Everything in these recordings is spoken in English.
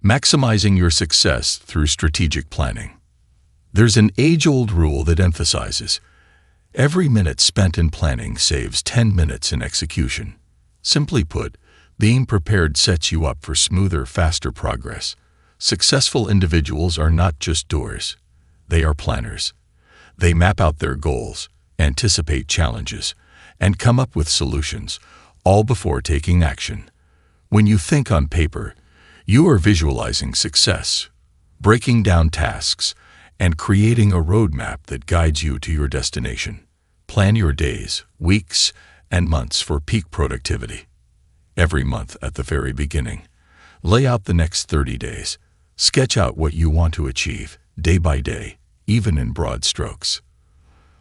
Maximizing your success through strategic planning. There's an age-old rule that emphasizes every minute spent in planning saves 10 minutes in execution. Simply put, being prepared sets you up for smoother, faster progress. Successful individuals are not just doers. They are planners. They map out their goals, anticipate challenges, and come up with solutions, all before taking action. When you think on paper, you are visualizing success, breaking down tasks, and creating a roadmap that guides you to your destination. Plan your days, weeks, and months for peak productivity. Every month at the very beginning, lay out the next 30 days. Sketch out what you want to achieve, day by day, even in broad strokes.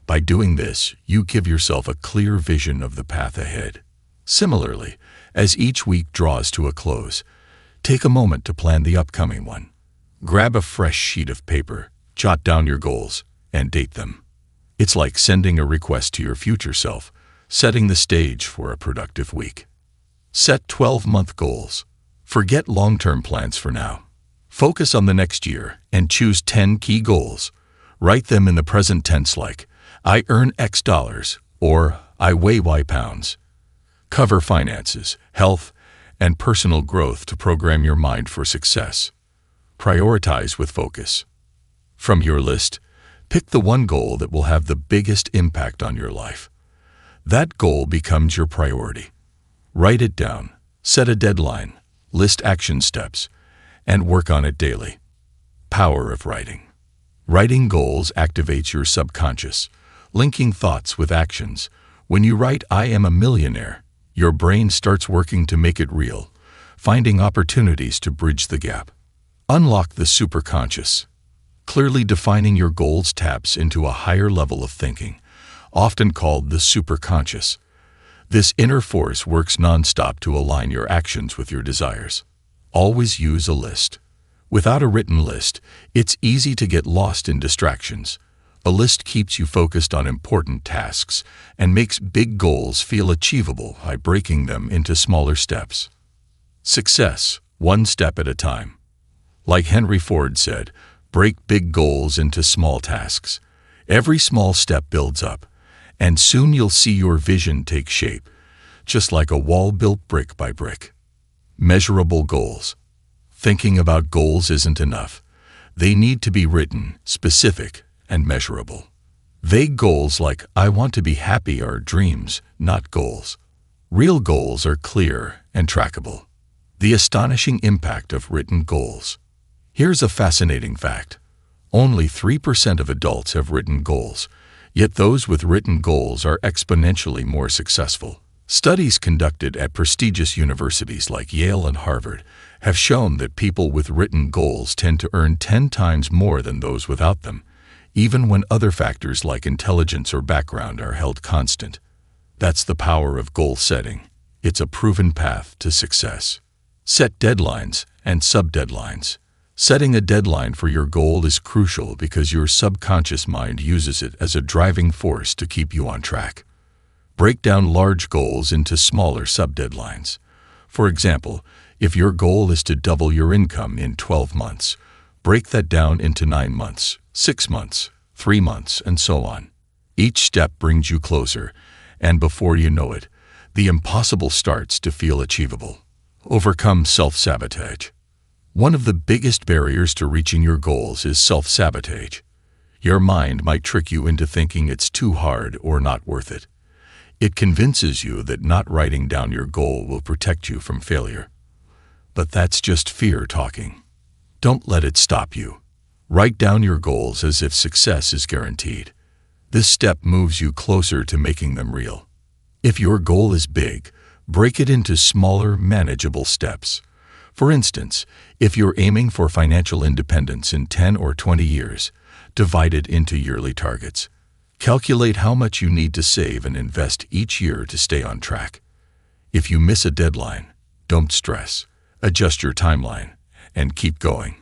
By doing this, you give yourself a clear vision of the path ahead. Similarly, as each week draws to a close, take a moment to plan the upcoming one. Grab a fresh sheet of paper, jot down your goals, and date them. It's like sending a request to your future self, setting the stage for a productive week. Set 12-month goals. Forget long-term plans for now. Focus on the next year and choose 10 key goals. Write them in the present tense like, I earn X dollars, or I weigh Y pounds. Cover finances, health, and personal growth to program your mind for success. Prioritize with focus. From your list, pick the one goal that will have the biggest impact on your life. That goal becomes your priority. Write it down, set a deadline, list action steps, and work on it daily. Power of writing. Writing goals activates your subconscious, linking thoughts with actions. When you write, I am a millionaire, your brain starts working to make it real, finding opportunities to bridge the gap. Unlock the superconscious. Clearly defining your goals taps into a higher level of thinking, often called the superconscious. This inner force works nonstop to align your actions with your desires. Always use a list. Without a written list, it's easy to get lost in distractions. A list keeps you focused on important tasks and makes big goals feel achievable by breaking them into smaller steps. Success, one step at a time. Like Henry Ford said, break big goals into small tasks. Every small step builds up, and soon you'll see your vision take shape, just like a wall built brick by brick. Measurable goals. Thinking about goals isn't enough. They need to be written, specific, and measurable. Vague goals like, I want to be happy are dreams, not goals. Real goals are clear and trackable. The astonishing impact of written goals. Here's a fascinating fact. Only 3% of adults have written goals, yet those with written goals are exponentially more successful. Studies conducted at prestigious universities like Yale and Harvard have shown that people with written goals tend to earn 10 times more than those without them, even when other factors like intelligence or background are held constant. That's the power of goal setting. It's a proven path to success. Set deadlines and sub-deadlines. Setting a deadline for your goal is crucial because your subconscious mind uses it as a driving force to keep you on track. Break down large goals into smaller sub-deadlines. For example, if your goal is to double your income in 12 months, break that down into 9 months, 6 months, 3 months, and so on. Each step brings you closer, and before you know it, the impossible starts to feel achievable. Overcome self-sabotage. One of the biggest barriers to reaching your goals is self-sabotage. Your mind might trick you into thinking it's too hard or not worth it. It convinces you that not writing down your goal will protect you from failure. But that's just fear talking. Don't let it stop you. Write down your goals as if success is guaranteed. This step moves you closer to making them real. If your goal is big, break it into smaller, manageable steps. For instance, if you're aiming for financial independence in 10 or 20 years, divide it into yearly targets. Calculate how much you need to save and invest each year to stay on track. If you miss a deadline, don't stress. Adjust your timeline and keep going.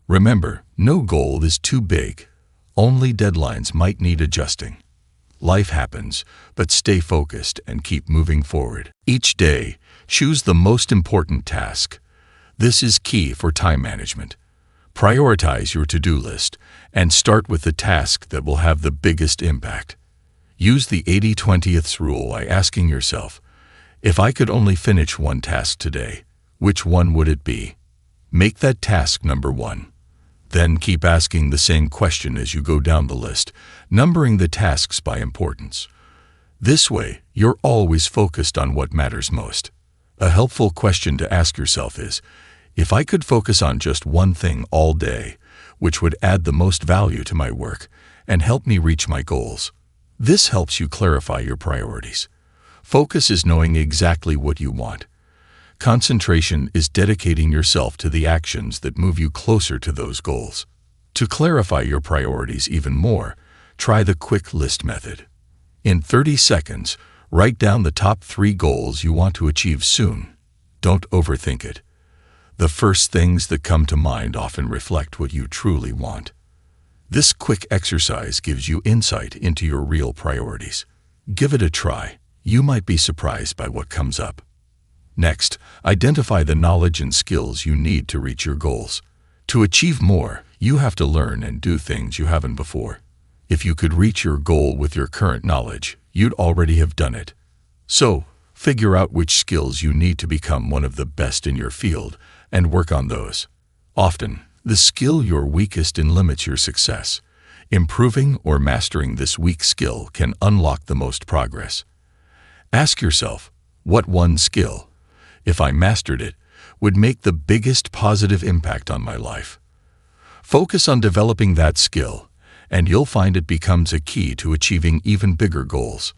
Remember, no goal is too big. Only deadlines might need adjusting. Life happens, but stay focused and keep moving forward. Each day, choose the most important task. This is key for time management. Prioritize your to-do list and start with the task that will have the biggest impact. Use the 80/20 rule by asking yourself, if I could only finish one task today, which one would it be? Make that task number one. Then keep asking the same question as you go down the list, numbering the tasks by importance. This way, you're always focused on what matters most. A helpful question to ask yourself is, if I could focus on just one thing all day, which would add the most value to my work and help me reach my goals? This helps you clarify your priorities. Focus is knowing exactly what you want. Concentration is dedicating yourself to the actions that move you closer to those goals. To clarify your priorities even more, try the quick list method. In 30 seconds, write down the top 3 goals you want to achieve soon. Don't overthink it. The first things that come to mind often reflect what you truly want. This quick exercise gives you insight into your real priorities. Give it a try. You might be surprised by what comes up. Next, identify the knowledge and skills you need to reach your goals. To achieve more, you have to learn and do things you haven't before. If you could reach your goal with your current knowledge, you'd already have done it. So, figure out which skills you need to become one of the best in your field and work on those. Often, the skill you're weakest in limits your success. Improving or mastering this weak skill can unlock the most progress. Ask yourself, what one skill, if I mastered it, would make the biggest positive impact on my life? Focus on developing that skill, and you'll find it becomes a key to achieving even bigger goals.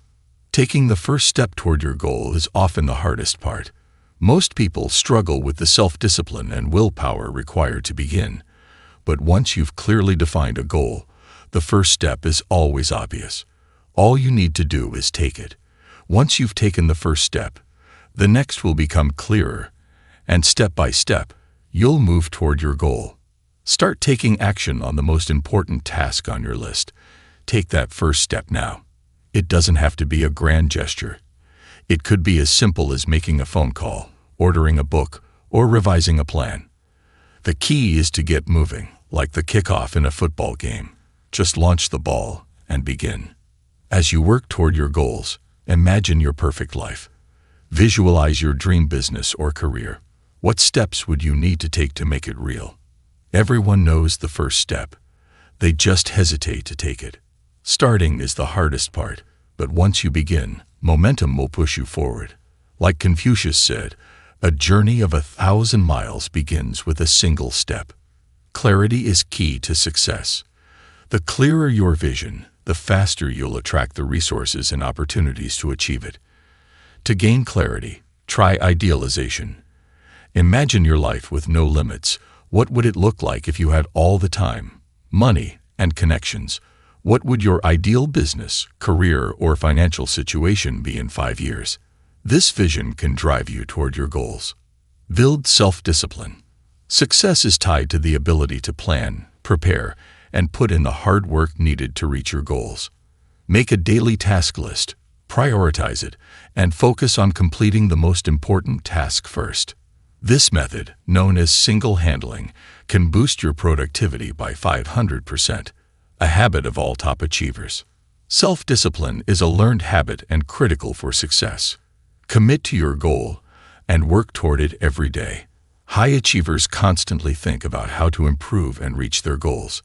Taking the first step toward your goal is often the hardest part. Most people struggle with the self-discipline and willpower required to begin. But once you've clearly defined a goal, the first step is always obvious. All you need to do is take it. Once you've taken the first step, the next will become clearer, and step by step, you'll move toward your goal. Start taking action on the most important task on your list. Take that first step now. It doesn't have to be a grand gesture. It could be as simple as making a phone call, ordering a book, or revising a plan. The key is to get moving, like the kickoff in a football game. Just launch the ball and begin. As you work toward your goals, imagine your perfect life. Visualize your dream business or career. What steps would you need to take to make it real? Everyone knows the first step. They just hesitate to take it. Starting is the hardest part, but once you begin, momentum will push you forward. Like Confucius said, a journey of 1,000 miles begins with a single step. Clarity is key to success. The clearer your vision, the faster you'll attract the resources and opportunities to achieve it. To gain clarity, try idealization. Imagine your life with no limits. What would it look like if you had all the time, money, and connections? What would your ideal business, career, or financial situation be in 5 years? This vision can drive you toward your goals. Build self-discipline. Success is tied to the ability to plan, prepare, and put in the hard work needed to reach your goals. Make a daily task list, prioritize it, and focus on completing the most important task first. This method, known as single handling, can boost your productivity by 500%, a habit of all top achievers. Self-discipline is a learned habit and critical for success. Commit to your goal and work toward it every day. High achievers constantly think about how to improve and reach their goals.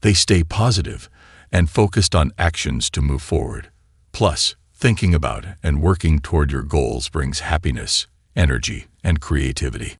They stay positive and focused on actions to move forward. Plus, thinking about and working toward your goals brings happiness, energy, and creativity.